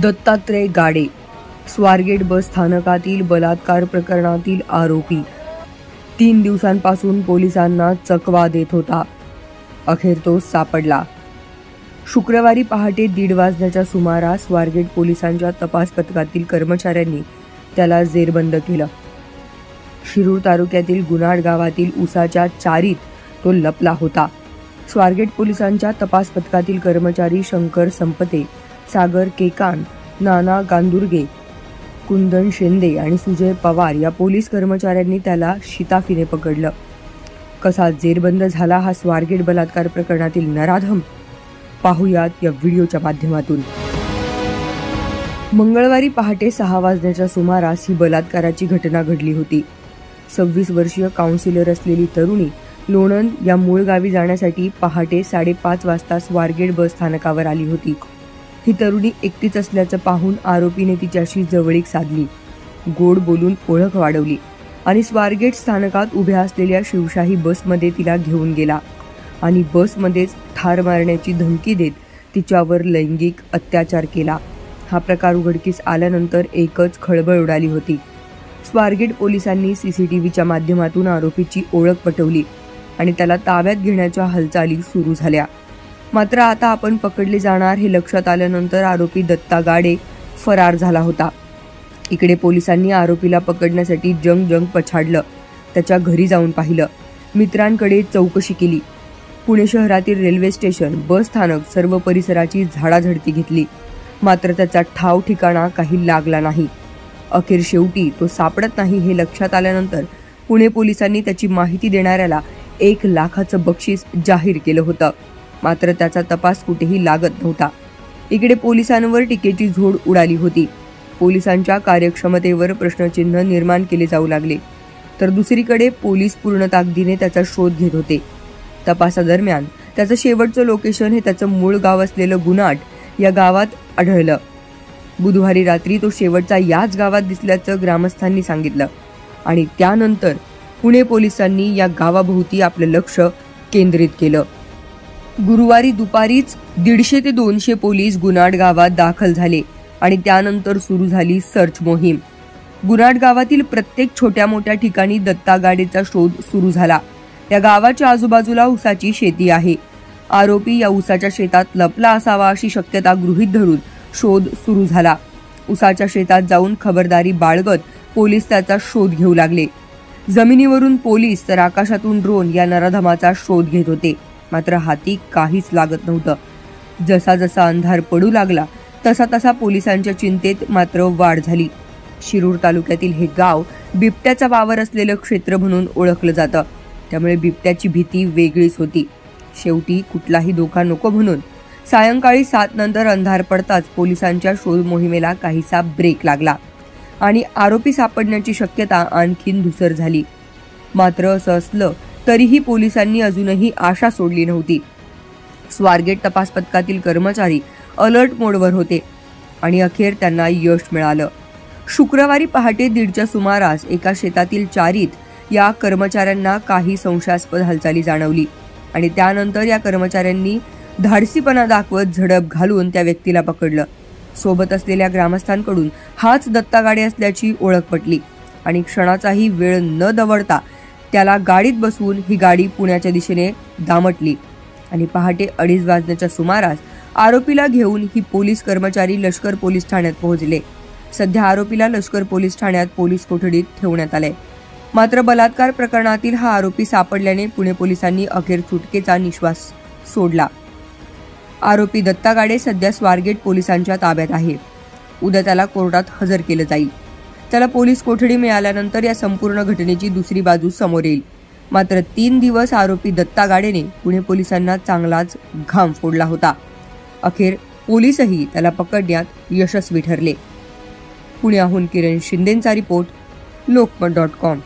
दत्तात्रय गाडे, स्वारगेट बस स्थानकातील बलात्कार प्रकरणातील आरोपी 3 दिवसांपासून पोलिसांना चकवा देत होता. अखेर तो सापडला. शुक्रवारी पहाटे 1:30 वाजण्याच्या सुमारास स्वारगेट पोलिसांच्या तपास पथकातील कर्मचाऱ्यांनी त्याला जेरबंद केलं. शिरूर तालुक्यातील गुन्हाड गावातील उसाच्या चारीत तो लपला होता. स्वारगेट पोलिसांच्या तपास पथकातील कर्मचारी शंकर संपते, सागर केकान, नाना गांदुर्गे, कुंदन शेंदे आणि सुजय पवार या पोलीस कर्मचाऱ्यांनी त्याला शिताफीने पकडलं. कसा जेरबंद झाला हा स्वारगेट बलात्कार प्रकरणातील नराधम, पाहुयात या व्हिडिओच्या माध्यमातून. मंगळवारी पहाटे 6 वाजण्याच्या सुमारास ही बलात्काराची घटना घडली होती. 26 वर्षीय काउन्सिलर असलेली तरुणी लोणंद या मूळ गावी जाण्यासाठी पहाटे 5:30 वाजता स्वारगेट बस स्थानकावर आली होती. ही तरुणी एकटीच असल्याचं पाहून आरोपीने तिच्याशी जवळीक साधली, गोड बोलून ओळख वाढवली आणि स्वारगेट स्थानकात उभ्या असलेल्या शिवशाही बसमध्ये तिला घेऊन गेला आणि बसमध्येच ठार मारण्याची धमकी देत तिच्यावर लैंगिक अत्याचार केला. हा प्रकार उघडकीस आल्यानंतर एकच खळबळ उडाली होती. स्वारगेट पोलिसांनी CCTVच्या माध्यमातून आरोपीची ओळख पटवली आणि त्याला ताब्यात घेण्याच्या हालचाली सुरू झाल्या. मात्र आता आपण पकडले जाणार हे लक्षात आल्यानंतर आरोपी दत्ता गाडे फरार झाला होता. इकडे पोलिसांनी आरोपीला पकडण्यासाठी जंग पछाडलं. त्याच्या घरी जाऊन पाहिलं, मित्रांकडे चौकशी केली. पुणे शहरातील रेल्वे स्टेशन, बस स्थानक, सर्व परिसराची झाडाझडती घेतली. मात्र त्याचा ठाव ठिकाणा काही लागला नाही. अखेर शेवटी तो सापडत नाही हे लक्षात आल्यानंतर पुणे पोलिसांनी त्याची माहिती देणाऱ्याला 1 लाखाचं बक्षीस जाहीर केलं होतं. मात्र त्याचा तपास कुठेही लागत नव्हता. इकडे पोलिसांवर टीकेची झोड उडाली होती. पोलिसांच्या कार्यक्षमतेवर प्रश्नचिन्ह निर्माण केले जाऊ लागले. तर दुसरीकडे पोलीस पूर्ण ताकदीने त्याचा शोध घेत होते. तपासादरम्यान त्याचं शेवटचं लोकेशन हे त्याचं मूळ गाव असलेलं गुन्हाड या गावात आढळलं. बुधवारी रात्री तो शेवटचा याच गावात दिसल्याचं ग्रामस्थांनी सांगितलं आणि त्यानंतर पुणे पोलिसांनी या गावाभोवती आपलं लक्ष केंद्रित केलं. गुरुवारी दुपारीच 150 ते 200 पोलीस गुन्हाड गावात दाखल झाले आणि त्यानंतर सुरू झाली सर्च मोहीम. गुन्हाड गावातील प्रत्येक छोट्या मोठ्या ठिकाणी दत्ता गाडेचा शोध सुरू झाला. या गावाच्या आजूबाजूला उसाची शेती आहे. आरोपी या उसाच्या शेतात लपला असावा अशी शक्यता गृहीत धरून शोध सुरू झाला. उसाच्या शेतात जाऊन खबरदारी बाळगत पोलीस त्याचा शोध घेऊ लागले. जमिनीवरून पोलीस तर आकाशातून ड्रोन या नराधमाचा शोध घेत होते. मात्र हाती काहीच लागत नव्हतं. जसा जसा अंधार पडू लागला तसा तसा पोलिसांच्या चिंतेत मात्र वाढ झाली. शिरूर तालुक्यातील हे गाव बिबट्याचा वावर असलेलं क्षेत्र म्हणून ओळखलं जातं. त्यामुळे बिबट्याची भीती वेगळीच होती. शेवटी कुठलाही धोका नको म्हणून सायंकाळी 7 नंतर अंधार पडताच पोलिसांच्या शोध मोहिमेला काहीसा ब्रेक लागला आणि आरोपी सापडण्याची शक्यता आणखीन धुसर झाली. मात्र असं असलं तरीही पोलिसांनी अजूनही आशा सोडली नव्हती. स्वारगेट तपास पथकातील कर्मचारी अलर्ट मोडवर होते आणि अखेर त्यांना यश मिळालं. शुक्रवारी पहाटे 1:30च्या सुमारास एका शेतातील चारीत या कर्मचाऱ्यांना काही संशयास्पद हालचाली जाणवली आणि त्यानंतर या कर्मचाऱ्यांनी धाडसीपणा दाखवत झडप घालून त्या व्यक्तीला पकडलं. सोबत असलेल्या ग्रामस्थांकडून हाच दत्ता गाडे असल्याची ओळख पटली आणि क्षणाचाही वेळ न दवडता त्याला गाडीत बसवून ही गाडी पुण्याच्या दिशेने दामटली आणि पहाटे 2:30 वाजण्याच्या सुमारास आरोपीला घेऊन ही पोलीस कर्मचारी लष्कर पोलीस ठाण्यात पोहोचले. सध्या आरोपीला लष्कर पोलीस ठाण्यात पोलीस कोठडीत ठेवण्यात आले. मात्र बलात्कार प्रकरणातील हा आरोपी सापडल्याने पुणे पोलिसांनी अखेर सुटकेचा निश्वास सोडला. आरोपी दत्ता गाडे सध्या स्वारगेट पोलिसांच्या ताब्यात आहे. उद्या त्याला कोर्टात हजर केलं जाईल. त्याला पोलीस कोठडी मिळाल्यानंतर या संपूर्ण घटनेची दुसरी बाजू समोर येईल. मात्र 3 दिवस आरोपी दत्ता गाडेने पुणे पोलिसांना चांगलाच घाम फोडला होता. अखेर पोलीसही त्याला पकडण्यात यशस्वी ठरले. पुण्याहून किरण शिंदेंचा रिपोर्ट, लोकमत.com.